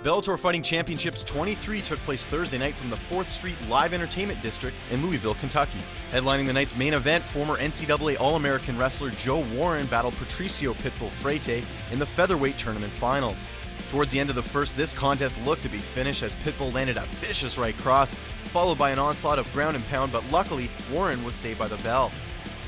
Bellator Fighting Championships 23 took place Thursday night from the 4th Street Live Entertainment District in Louisville, Kentucky. Headlining the night's main event, former NCAA All-American wrestler Joe Warren battled Patricio Pitbull Freire in the featherweight tournament finals. Towards the end of the first, this contest looked to be finished as Pitbull landed a vicious right cross, followed by an onslaught of ground and pound, but luckily, Warren was saved by the bell.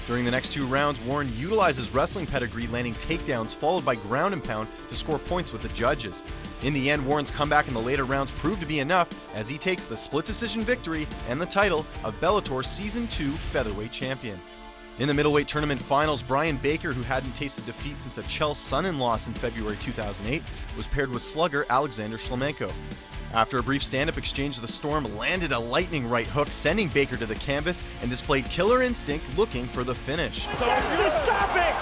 During the next 2 rounds, Warren utilized his wrestling pedigree, landing takedowns followed by ground and pound to score points with the judges. In the end, Warren's comeback in the later rounds proved to be enough as he takes the split decision victory and the title of Bellator Season 2 featherweight champion. In the middleweight tournament finals, Bryan Baker, who hadn't tasted defeat since a Chell Sonnen loss in February 2008, was paired with slugger Alexander Shlemenko. After a brief stand-up exchange, the Storm landed a lightning right hook, sending Baker to the canvas and displayed killer instinct looking for the finish. So the stoppage!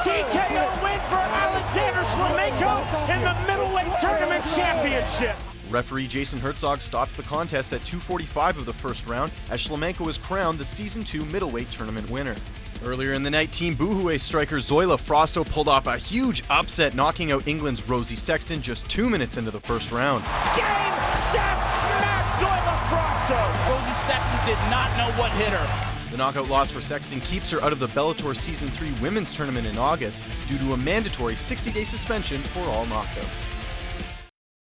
TKO win for Alexander Shlemenko in the middleweight tournament championship. Referee Jason Herzog stops the contest at 2:45 of the first round as Shlemenko is crowned the Season 2 middleweight tournament winner. Earlier in the night, Team Buhue striker Zoila Frausto pulled off a huge upset, knocking out England's Rosi Sexton just 2 minutes into the first round. Game, set, match, Zoila Frausto! Rosi Sexton did not know what hit her. The knockout loss for Sexton keeps her out of the Bellator Season 3 women's tournament in August due to a mandatory 60-day suspension for all knockouts.